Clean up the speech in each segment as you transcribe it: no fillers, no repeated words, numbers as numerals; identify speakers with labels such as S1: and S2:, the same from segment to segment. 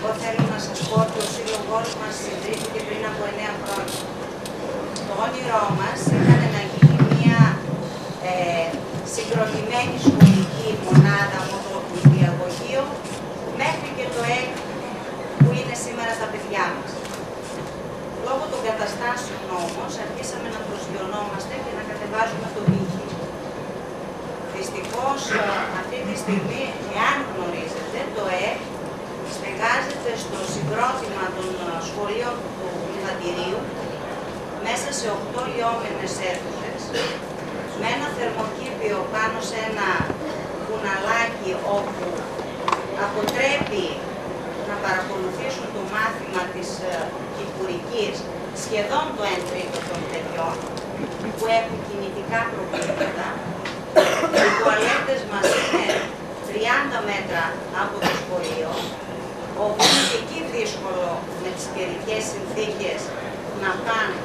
S1: Εγώ θέλω να σας πω ότι ο σύλλογός μας ιδρύθηκε πριν από 9 χρόνια. Το όνειρό μας ήταν να γίνει μια συγκροτημένη σχολική μονάδα από το νηπιαγωγείο μέχρι και το ΕΚ που είναι σήμερα τα παιδιά μας. Λόγω των καταστάσεων όμως αρχίσαμε να προσγειωνόμαστε και να κατεβάζουμε το πύχη. Δυστυχώς αυτή τη στιγμή, εάν γνωρίζετε, το ΕΚ στεγάζεται στο συγκρότημα των σχολείων του Λιβαντηρίου μέσα σε 8 λιώμενες αίθουσες με ένα θερμοκήπιο πάνω σε ένα κουναλάκι όπου αποτρέπει να παρακολουθήσουν το μάθημα της κυπουρικής σχεδόν το 1/3 των παιδιών που έχουν κινητικά προβλήματα. Οι τουαλέτες μας είναι 30 μέτρα από το σχολείο, όπου είναι και εκεί δύσκολο με τις καιρικές συνθήκες να πάνε,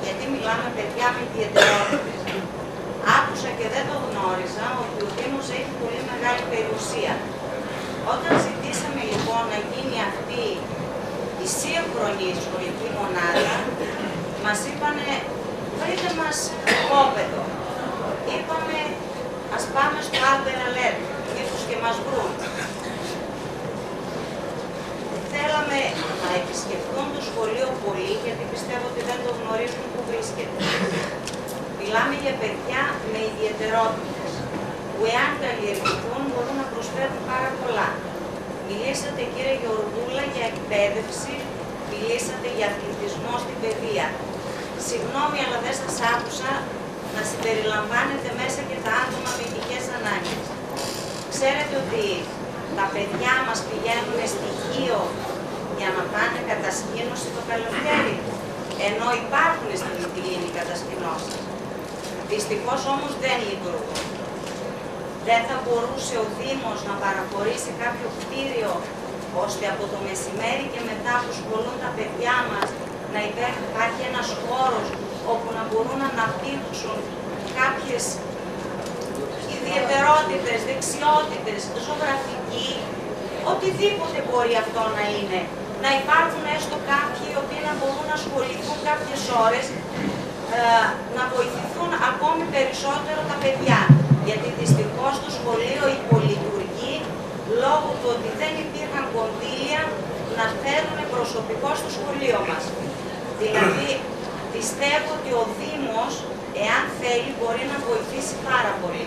S1: γιατί μιλάμε παιδιά με ιδιαιτερότητες. Άκουσα και δεν το γνώριζα ότι ο Δήμος έχει πολύ μεγάλη περιουσία. Όταν ζητήσαμε λοιπόν να γίνει αυτή η σύγχρονη σχολική μονάδα, μας είπανε βρείτε μας κόπεδο. Είπαμε ας πάμε στο Άλμπερ Αλέρ, ίσως και μας βρουν. Θέλαμε να επισκεφτούν το σχολείο πολύ, γιατί πιστεύω ότι δεν το γνωρίζουν που βρίσκεται. Μιλάμε για παιδιά με ιδιαιτερότητες, που εάν καλλιεργηθούν μπορούν να προσφέρουν πάρα πολλά. Μιλήσατε κύριε Γεωργούλα για εκπαίδευση, μιλήσατε για αθλητισμό στην παιδεία. Συγγνώμη, αλλά δεν σας άκουσα να συμπεριλαμβάνετε μέσα και τα άτομα με ειδικές ανάγκες. Ξέρετε ότι τα παιδιά μας πηγαίνουν στοιχείο για να πάνε κατασκήνωση το καλοκαίρι, ενώ υπάρχουν στην Μυτιλήνη κατασκηνώσεις. Δυστυχώς όμως δεν λειτουργούν. Δεν θα μπορούσε ο Δήμος να παραχωρήσει κάποιο κτίριο ώστε από το μεσημέρι και μετά που σχολούν τα παιδιά μας να υπάρχει ένας χώρος όπου να μπορούν να αναπτύξουν κάποιες ιδιαιτερότητες, δεξιότητες, ζωγραφική, οτιδήποτε μπορεί αυτό να είναι. Να υπάρχουν έστω κάποιοι οι οποίοι να μπορούν να ασχοληθούν κάποιες ώρες, να βοηθηθούν ακόμη περισσότερο τα παιδιά. Γιατί δυστυχώς το σχολείο υπολειτουργεί λόγω του ότι δεν υπήρχαν κονδύλια να φέρουν προσωπικό στο σχολείο μας. Δηλαδή, πιστεύω ότι ο Δήμος, εάν θέλει, μπορεί να βοηθήσει πάρα πολύ.